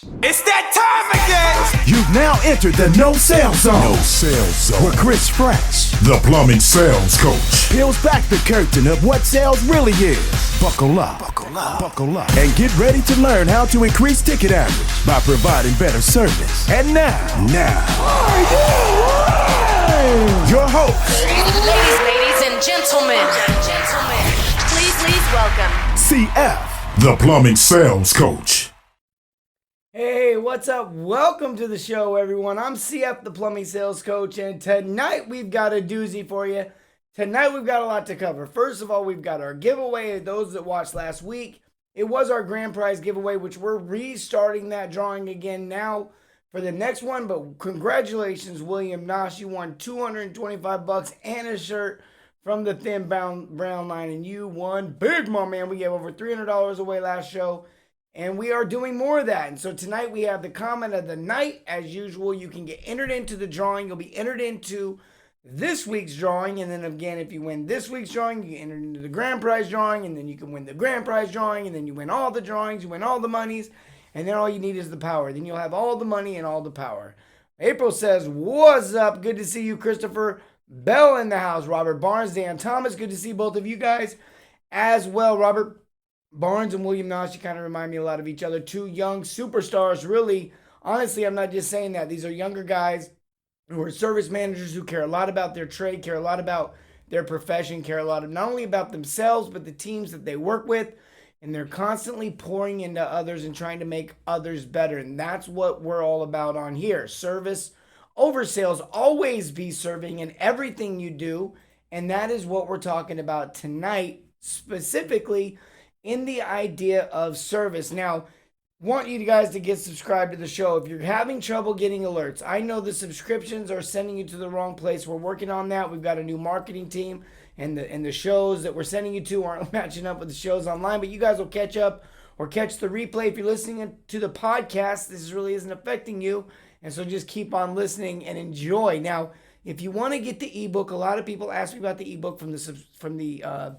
It's that time again! You've now entered the No Sale Zone. No Sales Zone. Where Chris Fresh, the plumbing sales coach, peels back the curtain of what sales really is. Buckle up, and get ready to learn how to increase ticket average by providing better service. And now, your host, Ladies and gentlemen, please welcome CF, the plumbing sales coach. Hey, what's up? Welcome to the show, everyone. I'm CF, the plumbing sales coach, and tonight we've got a doozy for you. Tonight we've got a lot to cover. First of all, we've got our giveaway. Those that watched last week, it was our grand prize giveaway, which we're restarting that drawing again now for the next one. But congratulations, William Nash. You won $225 and a shirt from the Thin Brown line, and you won big, my man. We gave over $300 away last show. And we are doing more of that. And so tonight we have the comment of the night. As usual, you can get entered into the drawing. You'll be entered into this week's drawing. And then again, if you win this week's drawing, you get entered into the grand prize drawing. And then you can win the grand prize drawing. And then you win all the drawings. You win all the monies. And then all you need is the power. Then you'll have all the money and all the power. April says, what's up? Good to see you, Christopher Bell in the house. Robert Barnes, Dan Thomas. Good to see both of you guys as well. Robert Barnes and William Nash, you kind of remind me a lot of each other. Two young superstars, really. Honestly, I'm not just saying that. These are younger guys who are service managers who care a lot about their trade, care a lot about their profession, care a lot of not only about themselves, but the teams that they work with. And they're constantly pouring into others and trying to make others better. And that's what we're all about on here. Service over sales. Always be serving in everything you do. And that is what we're talking about tonight, specifically in the idea of service. Now, want you guys to get subscribed to the show. If you're having trouble getting alerts, I know the subscriptions are sending you to the wrong place. We're working on that. We've got a new marketing team, and the shows that we're sending you to aren't matching up with the shows online, but you guys will catch up or catch the replay. If you're listening to the podcast, this really isn't affecting you, and so just keep on listening and enjoy. Now, if you want to get the ebook, a lot of people ask me about the ebook from the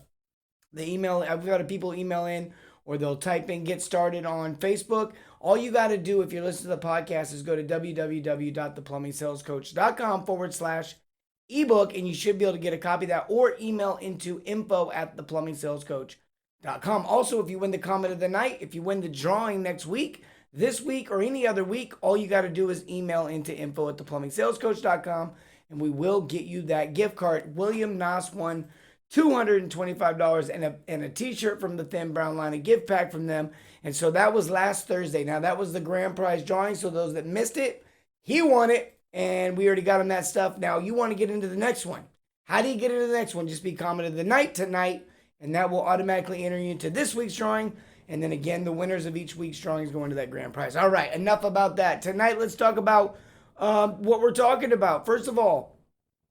email. I've got people email in, or they'll type in get started on Facebook. All you got to do if you're listening to the podcast is go to www.theplumbingsalescoach.com/ebook, and you should be able to get a copy of that, or email into info@theplumbingsalescoach.com. Also, if you win the comment of the night, if you win the drawing next week, this week, or any other week, all you got to do is email into info@theplumbingsalescoach.com, and we will get you that gift card. William Nass won $225 and a t-shirt from the Thin Brown line, a gift pack from them. And so that was last Thursday. Now that was the grand prize drawing. So those that missed it, he won it, and we already got him that stuff. Now you want to get into the next one. How do you get into the next one? Just be comment of the night tonight, and that will automatically enter you into this week's drawing. And then again, the winners of each week's drawing is going to that grand prize. All right, enough about that. Tonight, let's talk about what we're talking about. First of all,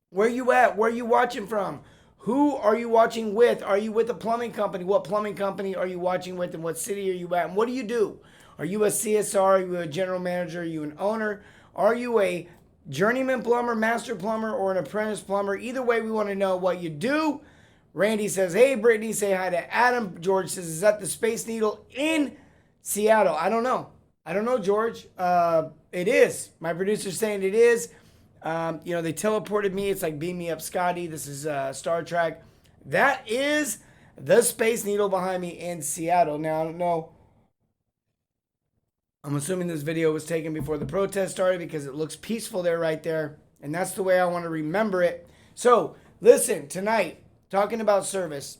where you at? Where are you watching from? Who are you watching with? Are you with a plumbing company? What plumbing company are you watching with, and what city are you at? And what do you do? Are you a CSR? Are you a general manager? Are you an owner? Are you a journeyman plumber, master plumber, or an apprentice plumber? Either way, we want to know what you do. Randy says, hey, Brittany, say hi to Adam. George says, is that the Space Needle in Seattle? I don't know. George. It is. My producer's saying it is. They teleported me. It's like beam me up, Scotty. This is Star Trek. That is the Space Needle behind me in Seattle. Now, I don't know. I'm assuming this video was taken before the protest started because it looks peaceful there, right there. And that's the way I want to remember it. So, listen, tonight, talking about service.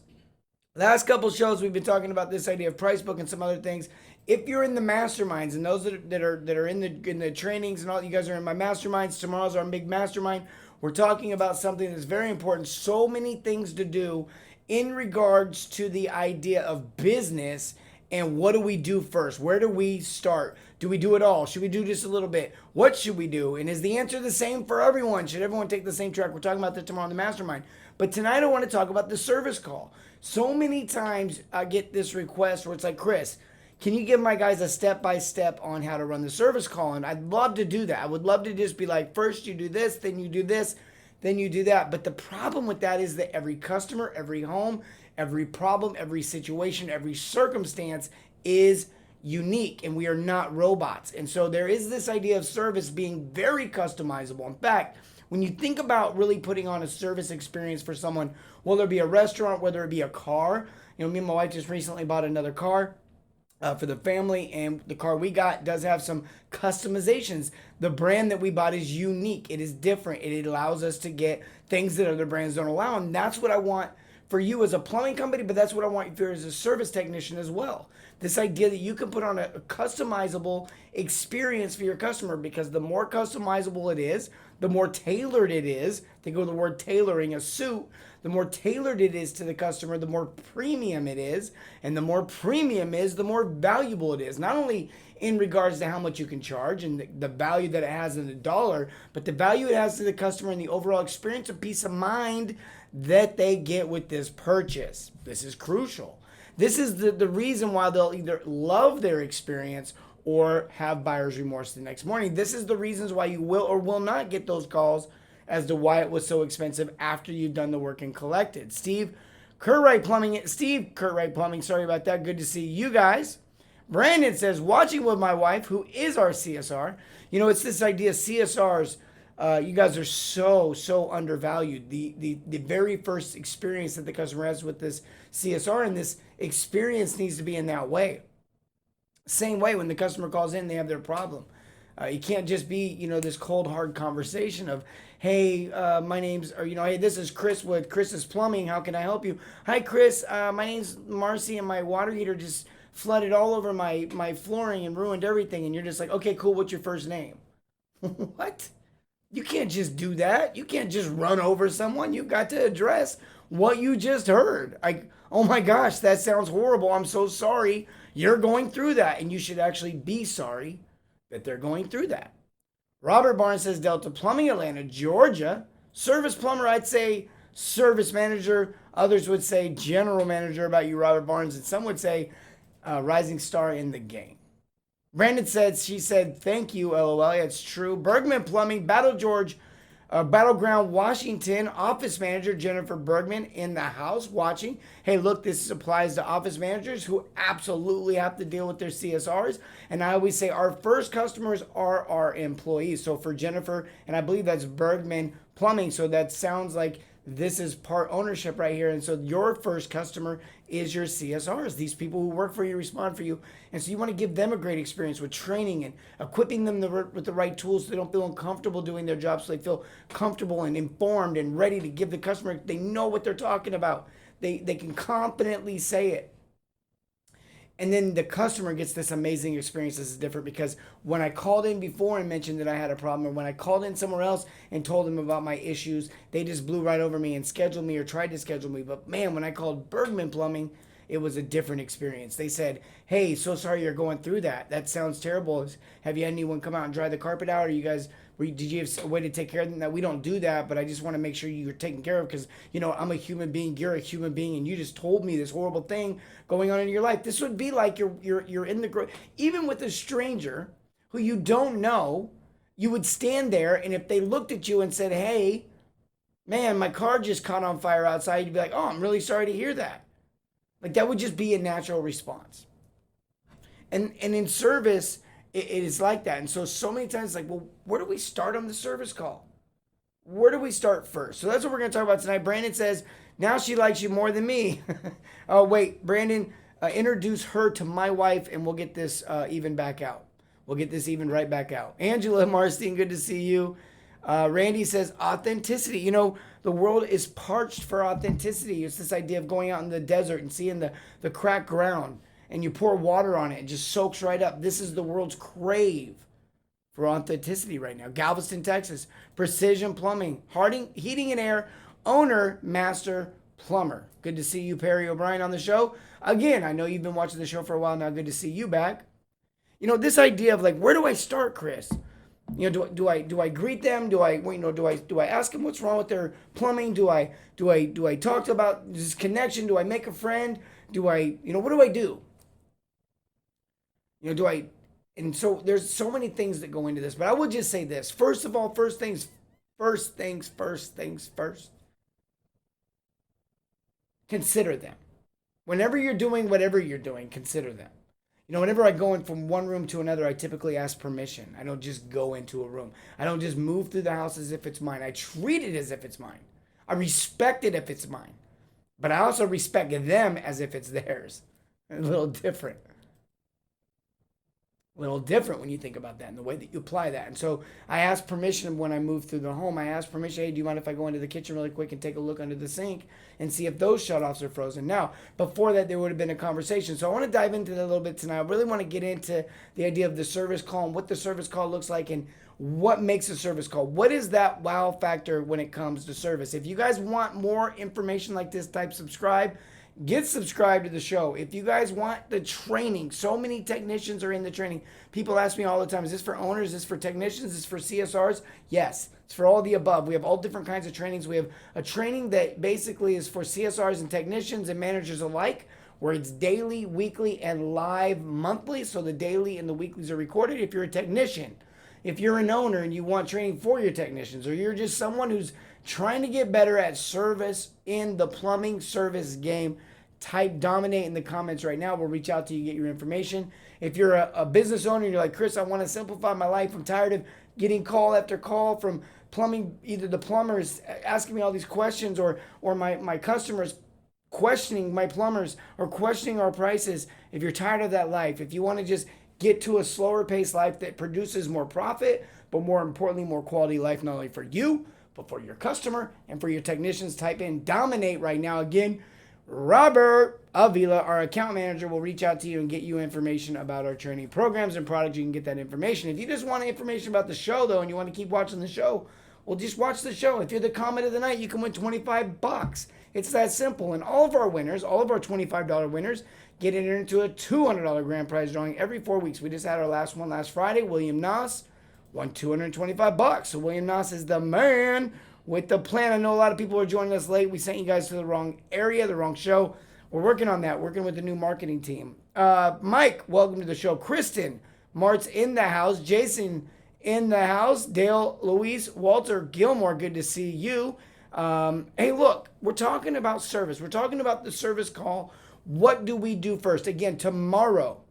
Last couple shows, we've been talking about this idea of price book and some other things. If you're in the masterminds, and those that are in the trainings, and all you guys are in my masterminds, tomorrow's our big mastermind. We're talking about something that's very important. So many things to do in regards to the idea of business. And what do we do first? Where do we start? Do we do it all? Should we do just a little bit? What should we do? And is the answer the same for everyone? Should everyone take the same track? We're talking about that tomorrow in the mastermind. But tonight I want to talk about the service call. So many times I get this request where it's like, Chris, can you give my guys a step-by-step on how to run the service call? And I'd love to do that. I would love to just be like, first you do this, then you do this, then you do that. But the problem with that is that every customer, every home, every problem, every situation, every circumstance is unique and we are not robots. And so there is this idea of service being very customizable. In fact, when you think about really putting on a service experience for someone, whether it be a restaurant, whether it be a car, me and my wife just recently bought another car for the family, and the car we got does have some customizations. The brand that we bought is unique. It is different. It allows us to get things that other brands don't allow, and that's what I want for you as a plumbing company, but that's what I want you as a service technician as well. This idea that you can put on a customizable experience for your customer, because the more customizable it is, the more tailored it is. Think of the word tailoring a suit. The more tailored it is to the customer, the more premium it is. And the more premium is, the more valuable it is. Not only in regards to how much you can charge and the value that it has in the dollar, but the value it has to the customer and the overall experience of peace of mind that they get with this purchase. This is crucial. This is the reason why they'll either love their experience or have buyer's remorse the next morning. This is the reasons why you will or will not get those calls as to why it was so expensive after you've done the work and collected. Steve Curtright Plumbing, sorry about that. Good to see you guys. Brandon says, watching with my wife, who is our CSR. It's this idea, CSRs, you guys are so undervalued. The very first experience that the customer has with this CSR, and this experience needs to be in that way. Same way when the customer calls in, they have their problem. You can't just be, this cold, hard conversation of, hey, my name's, or, hey, this is Chris with Chris's Plumbing. How can I help you? Hi, Chris. My name's Marcy, and my water heater just flooded all over my flooring and ruined everything. And you're just like, okay, cool. What's your first name? What? You can't just do that. You can't just run over someone. You've got to address what you just heard. Oh my gosh, that sounds horrible. I'm so sorry you're going through that. And you should actually be sorry that they're going through that. Robert Barnes says, Delta Plumbing, Atlanta, Georgia. Service plumber, I'd say service manager. Others would say general manager about you, Robert Barnes. And some would say rising star in the game. Brandon said, she said, thank you, LOL. Yeah, it's true. Bergman Plumbing, Battleground, Washington. Office manager Jennifer Bergman in the house watching. Hey, look, this applies to office managers who absolutely have to deal with their CSRs. And I always say our first customers are our employees. So for Jennifer, and I believe that's Bergman Plumbing. So that sounds like this is part ownership right here. And so your first customer is your CSRs, these people who work for you, respond for you. And so you want to give them a great experience with training and equipping them with the right tools so they don't feel uncomfortable doing their job, so they feel comfortable and informed and ready to give the customer, they know what they're talking about. They can confidently say it. And then the customer gets this amazing experience. This is different because when I called in before and mentioned that I had a problem, or when I called in somewhere else and told them about my issues, they just blew right over me and scheduled me or tried to schedule me. But man, when I called Bergman Plumbing, it was a different experience. They said, hey, so sorry you're going through that. That sounds terrible. Have you had anyone come out and dry the carpet out? Or did you have a way to take care of them? That we don't do that, but I just want to make sure you're taken care of because, I'm a human being, you're a human being, and you just told me this horrible thing going on in your life. This would be like you're in the even with a stranger who you don't know, you would stand there, and if they looked at you and said, hey, man, my car just caught on fire outside, you'd be like, oh, I'm really sorry to hear that. Like that would just be a natural response. And in service, it is like that. And so many times, like, well, where do we start on the service call? Where do we start first? So that's what we're going to talk about tonight. Brandon says, now she likes you more than me. Oh, wait, Brandon, introduce her to my wife and we'll get this even back out. We'll get this even right back out. Angela Marstein, good to see you. Randy says, authenticity. The world is parched for authenticity. It's this idea of going out in the desert and seeing the cracked ground. And you pour water on it, it just soaks right up. This is the world's crave for authenticity right now. Galveston, Texas, Precision Plumbing, Harding Heating and Air, owner, master plumber. Good to see you, Perry O'Brien, on the show. Again, I know you've been watching the show for a while now. Good to see you back. This idea of like, where do I start, Chris? Do I greet them? Do I ask them what's wrong with their plumbing? Do I talk about this connection? Do I make a friend? What do I do? And so there's so many things that go into this, but I will just say this. First of all, first things first. Consider them. Whenever you're doing whatever you're doing, consider them. Whenever I go in from one room to another, I typically ask permission. I don't just go into a room. I don't just move through the house as if it's mine. I treat it as if it's mine. I respect it if it's mine. But I also respect them as if it's theirs. A little different. A little different when you think about that and the way that you apply that. And so I ask permission when I move through the home. I ask permission, hey, do you mind if I go into the kitchen really quick and take a look under the sink and see if those shutoffs are frozen? Now, before that, there would have been a conversation. So I want to dive into that a little bit tonight. I really want to get into the idea of the service call and what the service call looks like and what makes a service call. What is that wow factor when it comes to service? If you guys want more information like this, type subscribe. Get subscribed to the show. If you guys want the training, so many technicians are in the training. People ask me all the time, is this for owners? Is this for technicians? Is this for CSRs? Yes, it's for all the above. We have all different kinds of trainings. We have a training that basically is for CSRs and technicians and managers alike, where it's daily, weekly, and live monthly. So the daily and the weeklies are recorded. If you're a technician, if you're an owner and you want training for your technicians, or you're just someone who's trying to get better at service in the plumbing service game, type dominate in the comments right now. We'll reach out to you, get your information. If you're a business owner and you're like, Chris, I want to simplify my life. I'm tired of getting call after call from plumbing, either the plumbers asking me all these questions or my customers questioning my plumbers or questioning our prices. If you're tired of that life, if you want to just get to a slower paced life that produces more profit, but more importantly, more quality life, not only for you, but for your customer and for your technicians, type in dominate right now. Again, Robert Avila, our account manager, will reach out to you and get you information about our training programs and products. You can get that information. If you just want information about the show, though, and you want to keep watching the show, well, just watch the show. If you're the comment of the night, you can win $25. It's that simple. And all of our winners, all of our $25 winners, get entered into a $200 grand prize drawing every 4 weeks. We just had our last one last Friday. William Noss won $225. So William Noss is the man with the plan. I know a lot of people are joining us late. We sent you guys to the wrong area, the wrong show. We're working on that, working with the new marketing team. Mike, welcome to the show. Kristen, Mart's in the house. Jason in the house. Dale, Luis, Walter, Gilmore, good to see you. Hey, look, we're talking about service. We're talking about the service call. What do we do first? Again, tomorrow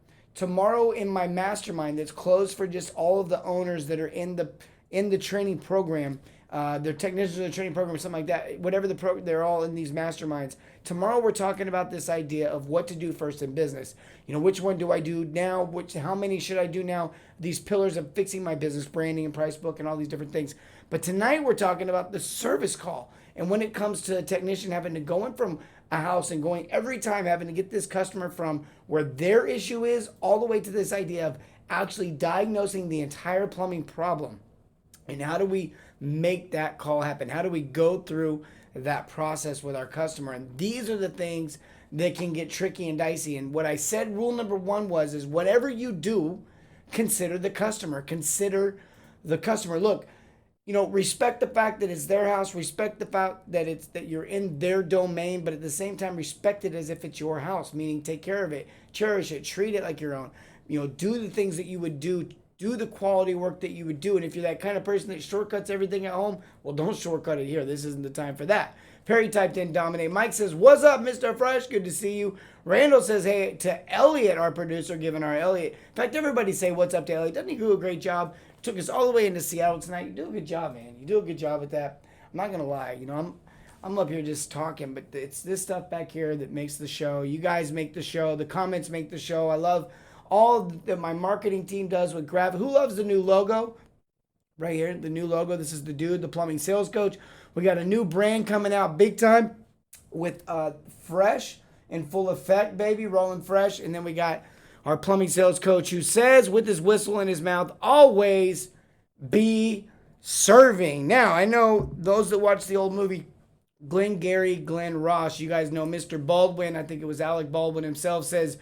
in my mastermind that's closed for just all of the owners that are in the training program, they're technicians in the training program or something like that, whatever they're all in these masterminds. Tomorrow we're talking about this idea of what to do first in business. Which one do I do now? How many should I do now? These pillars of fixing my business, branding and price book and all these different things. But tonight we're talking about the service call. And when it comes to a technician having to go in from a house and going every time having to get this customer from where their issue is all the way to this idea of actually diagnosing the entire plumbing problem. And how do we make that call happen? How do we go through that process with our customer? And these are the things that can get tricky and dicey. And what I said, rule number one is whatever you do, consider the customer. Consider the customer. Look, respect the fact that it's their house. Respect the fact that you're in their domain, but at the same time, respect it as if it's your house. Meaning, take care of it, cherish it, treat it like your own. Do the things that you would do. Do the quality work that you would do. And if you're that kind of person that shortcuts everything at home, well, don't shortcut it here. This isn't the time for that. Perry typed in dominate. Mike says, what's up, Mr. Fresh? Good to see you. Randall says, hey, to Elliot, our producer, giving our Elliot. In fact, everybody say what's up to Elliot. Doesn't he do a great job? Took us all the way into Seattle tonight. You do a good job, man. You do a good job at that. I'm not going to lie. I'm up here just talking, but it's this stuff back here that makes the show. You guys make the show. The comments make the show. I love all that my marketing team does with Grav. Who loves the new logo? Right here, the new logo. This is the dude, the plumbing sales coach. We got a new brand coming out big time with Fresh in full effect, baby, rolling fresh. And then we got our plumbing sales coach who says with his whistle in his mouth, always be serving. Now, I know those that watch the old movie Glenn Ross, you guys know Mr. Baldwin. I think it was Alec Baldwin himself says,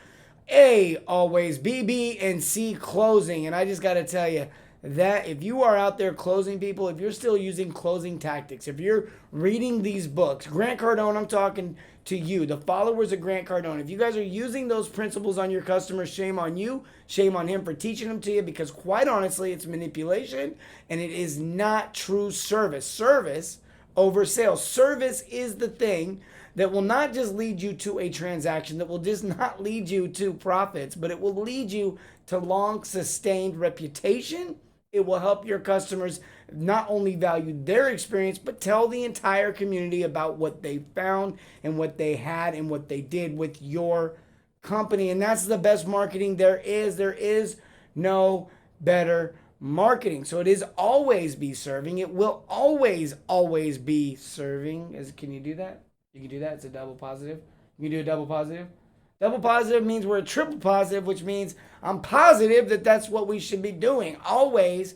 A, always, B, B, and C, closing. And I just got to tell you that if you are out there closing people, if you're still using closing tactics, if you're reading these books, Grant Cardone, I'm talking to you, the followers of Grant Cardone. If you guys are using those principles on your customers, shame on you, shame on him for teaching them to you, because quite honestly, it's manipulation and it is not true service. Service over sales. Service is the thing that will not just lead you to a transaction, that will just not lead you to profits, but it will lead you to long sustained reputation. It will help your customers not only value their experience, but tell the entire community about what they found and what they had and what they did with your company. And that's the best marketing there is. There is no better marketing. So it is always be serving. It will always be serving. Can you do that? You can do that. It's a double positive. You can do a double positive. Double positive means we're a triple positive, which means I'm positive that that's what we should be doing. Always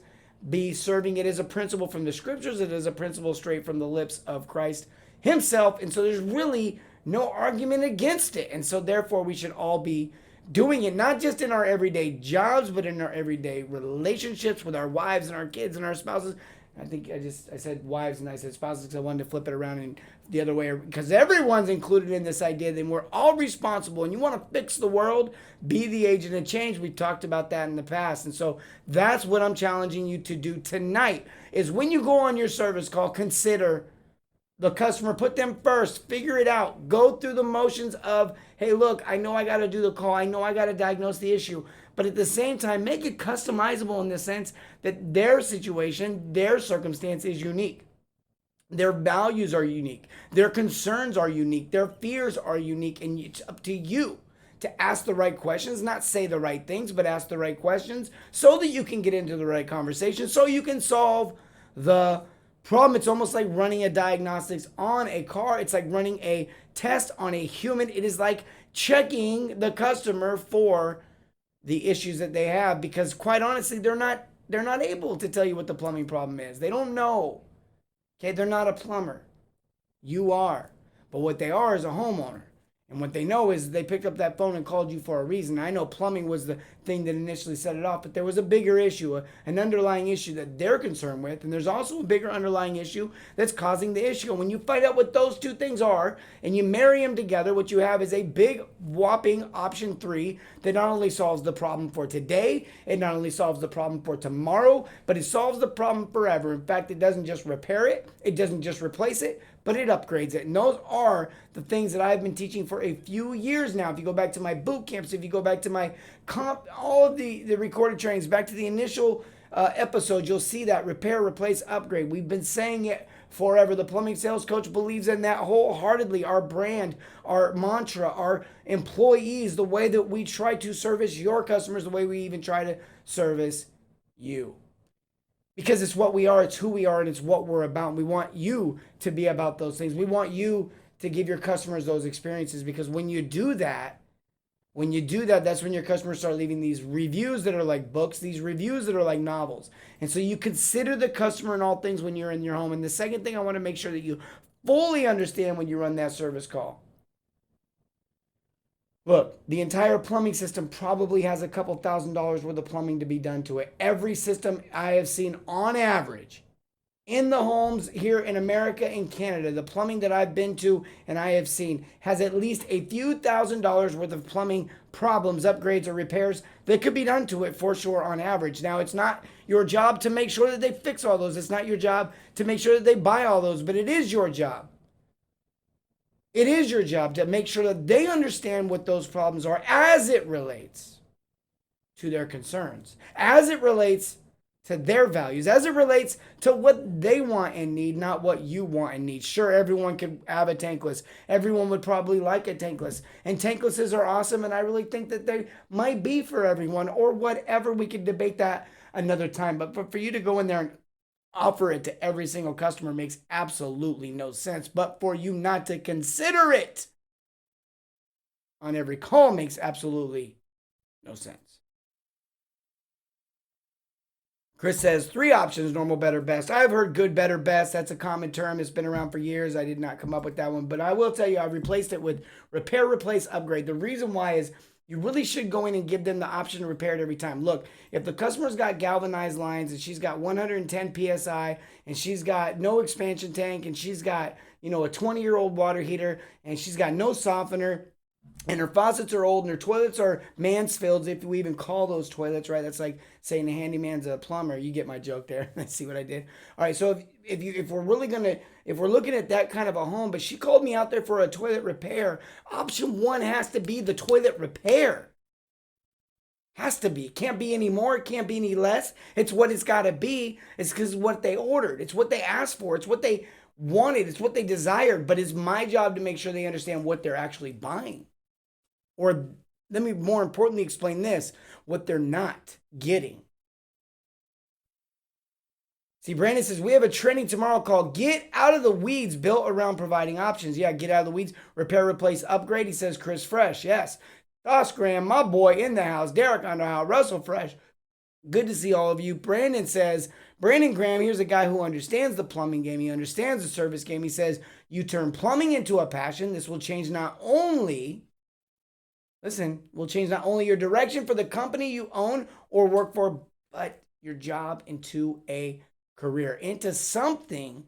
be serving. It is a principle from the scriptures. It is a principle straight from the lips of Christ himself. And so there's really no argument against it. And so therefore we should all be doing it, not just in our everyday jobs, but in our everyday relationships with our wives and our kids and our spouses. I think I said wives and I said spouses because I wanted to flip it around and the other way, because everyone's included in this idea that we're all responsible, and you want to fix the world, be the agent of change. We've talked about that in the past. And so that's what I'm challenging you to do tonight is when you go on your service call, consider the customer, put them first, figure it out, go through the motions of, hey, look, I know I got to do the call. I know I got to diagnose the issue. But at the same time, make it customizable in the sense that their situation, their circumstance is unique. Their values are unique. Their concerns are unique. Their fears are unique. And it's up to you to ask the right questions, not say the right things, but ask the right questions so that you can get into the right conversation, so you can solve the problem. It's almost like running a diagnostics on a car. It's like running a test on a human. It is like checking the customer for the issues that they have, because quite honestly, they're not able to tell you what the plumbing problem is. They don't know. Okay, they're not a plumber. You are. But what they are is a homeowner. And what they know is they picked up that phone and called you for a reason. I know plumbing was the thing that initially set it off, but there was a bigger issue, an underlying issue that they're concerned with. And there's also a bigger underlying issue that's causing the issue. And when you find out what those two things are and you marry them together, what you have is a big whopping option 3 that not only solves the problem for today, it not only solves the problem for tomorrow, but it solves the problem forever. In fact, it doesn't just repair it, it doesn't just replace it, but it upgrades it. And those are the things that I've been teaching for a few years now. If you go back to my boot camps, if you go back to my all of the recorded trainings, back to the initial episodes, you'll see that repair, replace, upgrade. We've been saying it forever. The Plumbing Sales Coach believes in that wholeheartedly. Our brand, our mantra, our employees, the way that we try to service your customers, the way we even try to service you. Because it's what we are, it's who we are, and it's what we're about. We want you to be about those things. We want you to give your customers those experiences, because when you do that, that's when your customers start leaving these reviews that are like books, these reviews that are like novels. And so you consider the customer in all things when you're in your home. And the second thing I want to make sure that you fully understand when you run that service call. Look, the entire plumbing system probably has a couple $1,000s worth of plumbing to be done to it. Every system I have seen on average in the homes here in America and Canada, the plumbing that I've been to and I have seen has at least a few $1,000s worth of plumbing problems, upgrades, or repairs that could be done to it for sure on average. Now, it's not your job to make sure that they fix all those. It's not your job to make sure that they buy all those, but it is your job. It is your job to make sure that they understand what those problems are as it relates to their concerns, as it relates to their values, as it relates to what they want and need, not what you want and need. Sure, everyone could have a tankless. Everyone would probably like a tankless. And tanklesses are awesome, and I really think that they might be for everyone or whatever. We could debate that another time. But for you to go in there and offer it to every single customer makes absolutely no sense. But for you not to consider it on every call makes absolutely no sense. Chris says 3 options: normal, better, best. I've heard good, better, best. That's a common term. It's been around for years. I did not come up with that one, but I will tell you, I've replaced it with repair, replace, upgrade. The reason why is you really should go in and give them the option to repair it every time. Look, if the customer's got galvanized lines and she's got 110 PSI and she's got no expansion tank and she's got, a 20-year-old water heater and she's got no softener and her faucets are old and her toilets are Mansfields, if we even call those toilets, right? That's like saying the handyman's a plumber. You get my joke there. See what I did? All right, so if we're looking at that kind of a home, but she called me out there for a toilet repair, option one has to be the toilet repair. Has to be. Can't be any more. It can't be any less. It's what it's got to be. It's because what they ordered. It's what they asked for. It's what they wanted. It's what they desired. But it's my job to make sure they understand what they're actually buying. Or let me more importantly explain this, what they're not getting. See, Brandon says, we have a training tomorrow called Get Out of the Weeds, built around providing options. Yeah, get out of the weeds, repair, replace, upgrade. He says, Chris Fresh. Yes. Toss Graham, my boy in the house. Derek on the house. Russell Fresh. Good to see all of you. Brandon says, Brandon Graham, here's a guy who understands the plumbing game. He understands the service game. He says, you turn plumbing into a passion. This will change not only your direction for the company you own or work for, but your job into a career, into something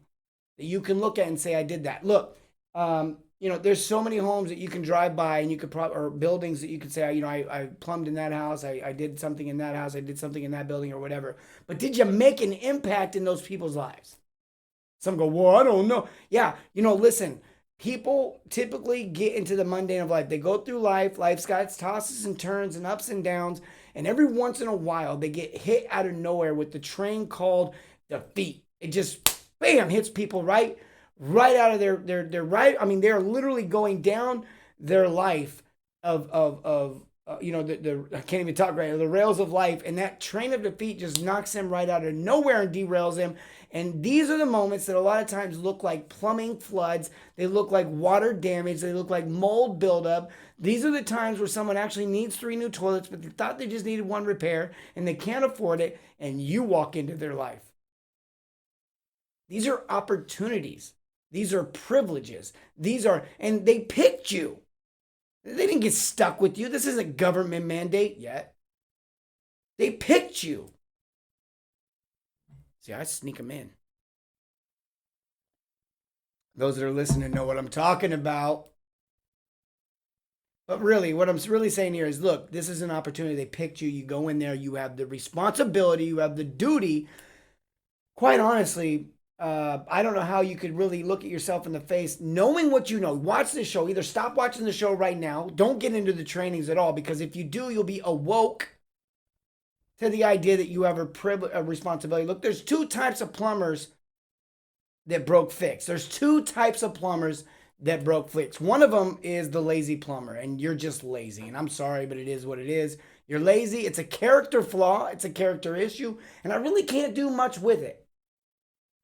that you can look at and say, I did that. Look, there's so many homes that you can drive by and you could or buildings that you could say, I plumbed in that house. I did something in that house. I did something in that building or whatever. But did you make an impact in those people's lives? Some go, well, I don't know. Yeah. Listen, people typically get into the mundane of life. They go through life. Life's got its tosses and turns and ups and downs. And every once in a while, they get hit out of nowhere with the train called defeat. It just, bam, hits people right out of their right. I mean, they're literally going down their life of I can't even talk right now, the rails of life. And that train of defeat just knocks them right out of nowhere and derails them. And these are the moments that a lot of times look like plumbing floods. They look like water damage. They look like mold buildup. These are the times where someone actually needs 3 new toilets, but they thought they just needed 1 repair and they can't afford it. And you walk into their life. These are opportunities. These are privileges. And they picked you. They didn't get stuck with you. This isn't government mandate yet. They picked you. See, I sneak them in. Those that are listening know what I'm talking about. But really, what I'm really saying here is, look, this is an opportunity. They picked you. You go in there. You have the responsibility. You have the duty. Quite honestly, I don't know how you could really look at yourself in the face knowing what you know. Watch this show. Either stop watching the show right now. Don't get into the trainings at all, because if you do, you'll be awoke to the idea that you have a responsibility. Look, there's 2 types of plumbers that broke fix. There's 2 types of plumbers that broke fix. One of them is the lazy plumber, and you're just lazy. And I'm sorry, but it is what it is. You're lazy. It's a character flaw. It's a character issue, and I really can't do much with it.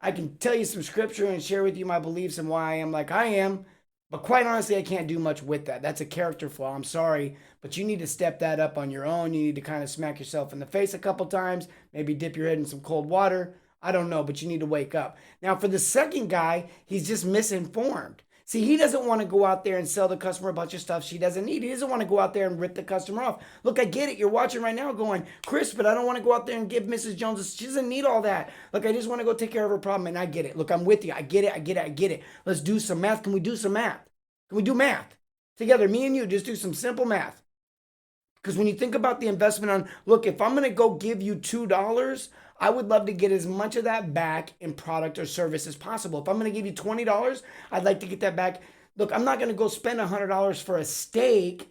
I can tell you some scripture and share with you my beliefs and why I am like I am, but quite honestly, I can't do much with that. That's a character flaw. I'm sorry, but you need to step that up on your own. You need to kind of smack yourself in the face a couple times, maybe dip your head in some cold water. I don't know, but you need to wake up. Now, for the second guy, he's just misinformed. See, he doesn't want to go out there and sell the customer a bunch of stuff she doesn't need. He doesn't want to go out there and rip the customer off. Look, I get it. You're watching right now going, Chris, but I don't want to go out there and give Mrs. Jones, she doesn't need all that. Look, I just want to go take care of her problem, and I get it. Look, I'm with you. I get it. Let's do some math. Can we do some math? Can we do math together? Me and you, just do some simple math. Because when you think about the investment on, look, if I'm going to go give you $2, I would love to get as much of that back in product or service as possible. If I'm going to give you $20, I'd like to get that back. Look, I'm not going to go spend $100 for a steak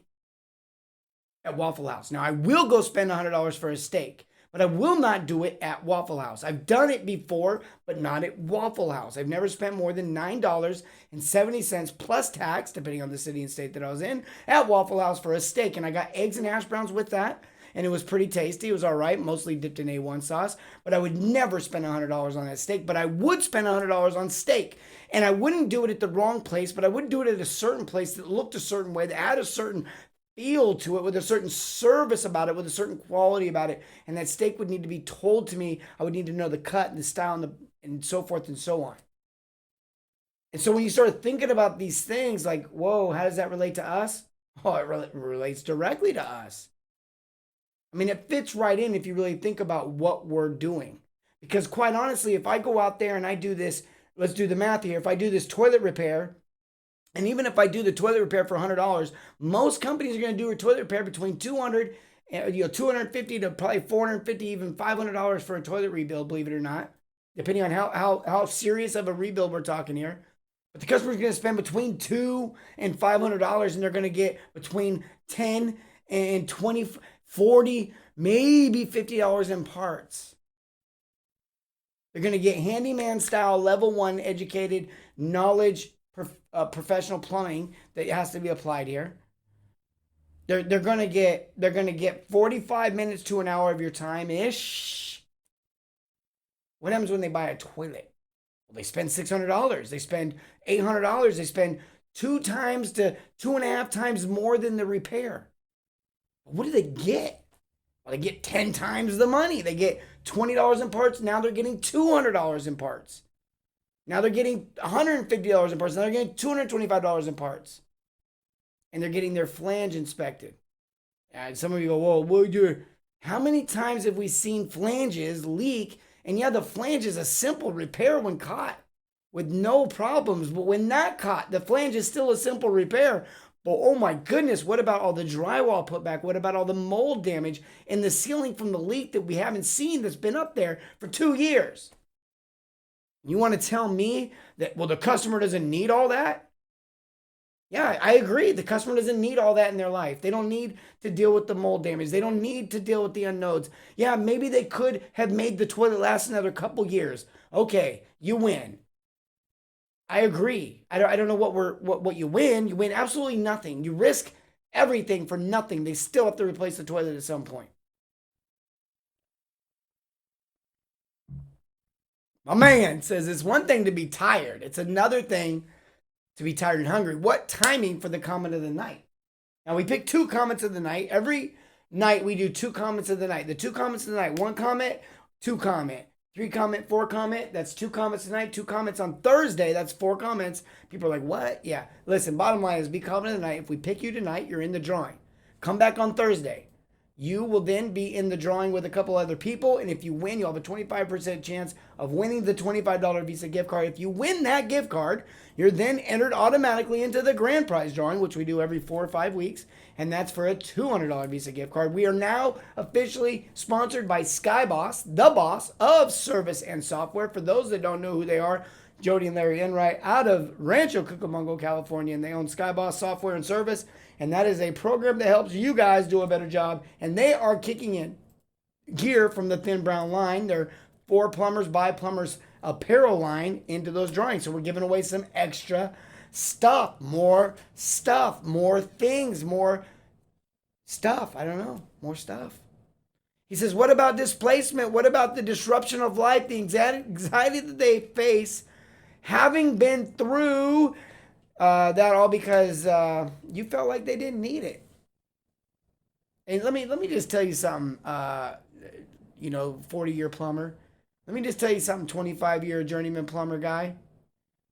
at Waffle House. Now, I will go spend $100 for a steak, but I will not do it at Waffle House. I've done it before, but not at Waffle House. I've never spent more than $9.70 plus tax, depending on the city and state that I was in, at Waffle House for a steak. And I got eggs and hash browns with that. And it was pretty tasty. It was all right, mostly dipped in A1 sauce. But I would never spend $100 on that steak. But I would spend $100 on steak. And I wouldn't do it at the wrong place, but I would do it at a certain place that looked a certain way, that had a certain feel to it, with a certain service about it, with a certain quality about it. And that steak would need to be told to me. I would need to know the cut and the style and so forth and so on. And so when you start thinking about these things, like, whoa, how does that relate to us? Oh, it relates directly to us. I mean, it fits right in if you really think about what we're doing. Because quite honestly, if I go out there and I do this, let's do the math here. If I do this toilet repair And even if I do the toilet repair for $100, most companies are going to do a toilet repair between $200 and $250 to probably $450, even $500 for a toilet rebuild, believe it or not, depending on how serious of a rebuild we're talking here. But the customer's going to spend between $200 and $500, and they're going to get between $10 and $20, $40, maybe $50 in parts. They're going to get handyman style, level 1 educated knowledge, professional plumbing that has to be applied here. They're going to get 45 minutes to an hour of your time ish. What happens when they buy a toilet? Well, they spend $600. They spend $800. They spend 2 times to 2.5 times more than the repair. What do they get? Well, they get 10 times the money. They get $20 in parts. Now they're getting $200 in parts. Now they're getting $150 in parts. Now they're getting $225 in parts. And they're getting their flange inspected. And some of you go, whoa, how many times have we seen flanges leak? And yeah, the flange is a simple repair when caught with no problems. But when not caught, the flange is still a simple repair. But oh my goodness, what about all the drywall put back? What about all the mold damage in the ceiling from the leak that we haven't seen that's been up there for 2 years? You want to tell me that, well, the customer doesn't need all that? Yeah, I agree. The customer doesn't need all that in their life. They don't need to deal with the mold damage. They don't need to deal with the unknowns. Yeah, maybe they could have made the toilet last another couple years. Okay, you win. I agree. I don't know what you win. You win absolutely nothing. You risk everything for nothing. They still have to replace the toilet at some point. My man says it's one thing to be tired. It's another thing to be tired and hungry. What timing for the comment of the night? Now we pick 2 comments of the night. Every night we do 2 comments of the night. The 2 comments of the night, 1 comment, 2 comment, 3 comment, 4 comment. That's 2 comments tonight. 2 comments on Thursday. That's 4 comments. People are like, what? Yeah. Listen, bottom line is be comment of the night. If we pick you tonight, you're in the drawing. Come back on Thursday. You will then be in the drawing with a couple other people. And if you win, you'll have a 25% chance of winning the $25 Visa gift card. If you win that gift card, you're then entered automatically into the grand prize drawing, which we do every 4 or 5 weeks. And that's for a $200 Visa gift card. We are now officially sponsored by Skyboss, the boss of service and software. For those that don't know who they are, Jody and Larry Enright out of Rancho Cucamonga, California, and they own Skyboss Software and Service. And that is a program that helps you guys do a better job. And they are kicking in gear from the Thin Brown line. They're For Plumbers by Plumbers apparel line into those drawings. So we're giving away some extra stuff, more things, more stuff. I don't know, more stuff. He says, what about displacement? What about the disruption of life, the anxiety that they face, having been through that all because you felt like they didn't need it? And let me just tell you something, 40-year plumber. Let me just tell you something, 25-year journeyman plumber guy.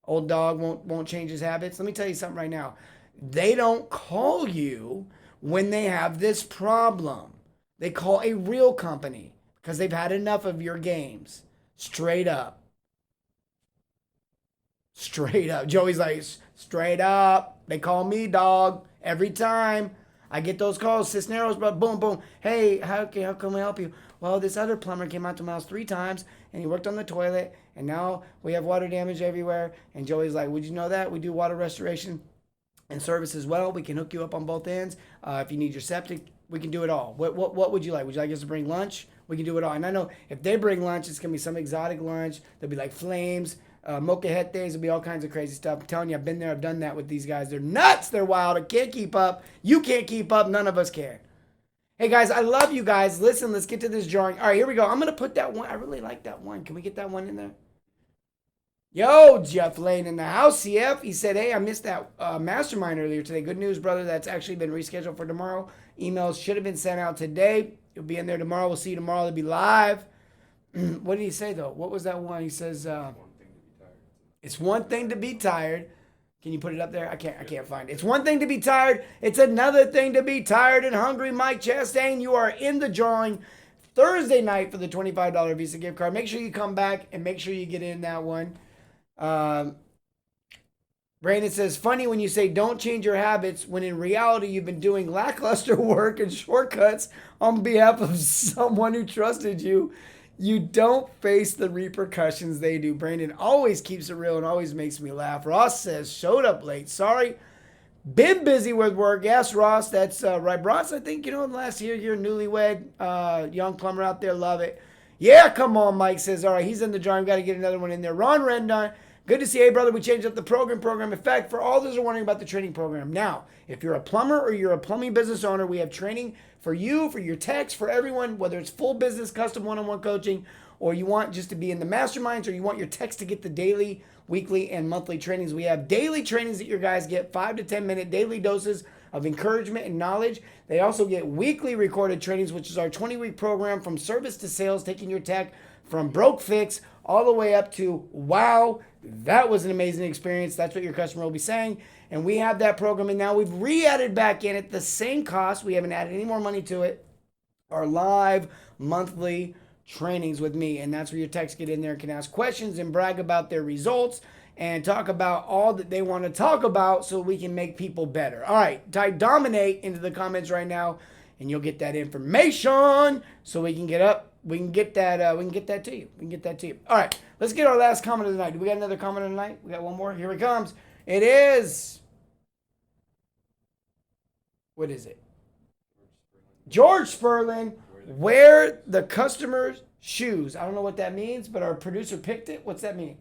Old dog won't change his habits. Let me tell you something right now. They don't call you when they have this problem. They call a real company because they've had enough of your games. Straight up. Straight up. Joey's like, straight up. They call me, dog, every time. I get those calls, Cisneros, but boom, boom. Hey, how can we help you? Well, this other plumber came out to my house 3 times, and he worked on the toilet, and now we have water damage everywhere. And Joey's like, would you know that? We do water restoration and service as well. We can hook you up on both ends. If you need your septic, we can do it all. What would you like? Would you like us to bring lunch? We can do it all. And I know if they bring lunch, it's going to be some exotic lunch. There'll be like flames, mochajetes. There'll be all kinds of crazy stuff. I'm telling you, I've been there. I've done that with these guys. They're nuts. They're wild. I can't keep up. You can't keep up. None of us can. Hey, guys, I love you guys. Listen, let's get to this drawing. All right, here we go. I'm going to put that one. I really like that one. Can we get that one in there? Yo, Jeff Lane in the house, CF. He said, hey, I missed that mastermind earlier today. Good news, brother. That's actually been rescheduled for tomorrow. Emails should have been sent out today. You'll be in there tomorrow. We'll see you tomorrow. It'll be live. What did he say, though? What was that one? He says, it's one thing to be tired. Can you put it up there? I can't find it. It's one thing to be tired. It's another thing to be tired and hungry. Mike Chastain, you are in the drawing Thursday night for the $25 Visa gift card. Make sure you come back and make sure you get in that one. Brother Brandon says, funny when you say don't change your habits when in reality you've been doing lackluster work and shortcuts on behalf of someone who trusted you. You don't face the repercussions they do. Brandon always keeps it real and always makes me laugh. Ross says, showed up late. Sorry. Been busy with work. Yes, Ross, that's right. Ross, I think, last year, you're newlywed, young plumber out there, love it. Yeah, come on, Mike says, all right, he's in the jar. We've got to get another one in there. Ron Rendon, good to see you. Hey, brother, we changed up the program. In fact, for all those who are wondering about the training program, now, if you're a plumber or you're a plumbing business owner, we have training for you, for your techs, for everyone, whether it's full business, custom one-on-one coaching, or you want just to be in the masterminds, or you want your techs to get the daily, weekly, and monthly trainings. We have daily trainings that your guys get 5 to 10 minute daily doses of encouragement and knowledge. They also get weekly recorded trainings, which is our 20-week program from service to sales, taking your tech from broke fix all the way up to, wow, that was an amazing experience. That's what your customer will be saying. And we have that program, and now we've re-added back in at the same cost. We haven't added any more money to it. Our live monthly trainings with me, and that's where your techs get in there and can ask questions and brag about their results and talk about all that they want to talk about so we can make people better. All right, type dominate into the comments right now, and you'll get that information so we can get up. We can get that to you. We can get that to you. All right, let's get our last comment of the night. Do we got another comment of the night? We got one more. Here it comes. It is. What is it? George Sperlin. Wear the customer's shoes. I don't know what that means, but our producer picked it. What's that mean?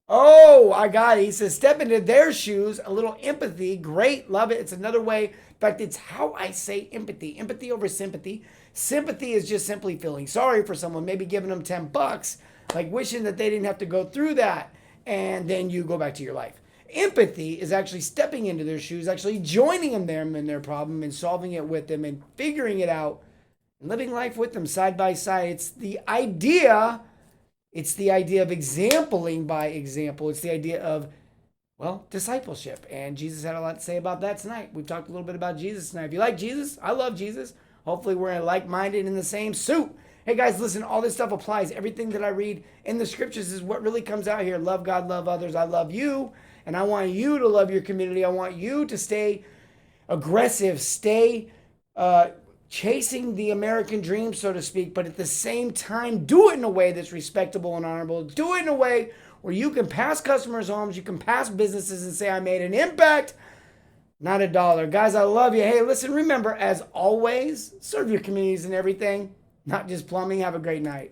Oh, I got it. He says, step into their shoes. A little empathy. Great. Love it. It's another way. In fact, it's how I say empathy. Empathy over sympathy. Sympathy is just simply feeling sorry for someone, maybe giving them $10, like wishing that they didn't have to go through that, and then you go back to your life. Empathy is actually stepping into their shoes, actually joining them in their problem and solving it with them and figuring it out and living life with them side by side. It's the idea of exempling by example. It's the idea of, well, discipleship. And Jesus had a lot to say about that tonight. We've talked a little bit about Jesus tonight. If you like Jesus, I love Jesus. Hopefully we're like-minded in the same suit. Hey guys, listen, all this stuff applies. Everything that I read in the scriptures is what really comes out here. Love God, love others. I love you. And I want you to love your community. I want you to stay aggressive, stay chasing the American dream, so to speak, but at the same time, do it in a way that's respectable and honorable. Do it in a way where you can pass customers' homes, you can pass businesses and say, I made an impact, not a dollar. Guys, I love you. Hey, listen, remember, as always, serve your communities and everything, not just plumbing. Have a great night.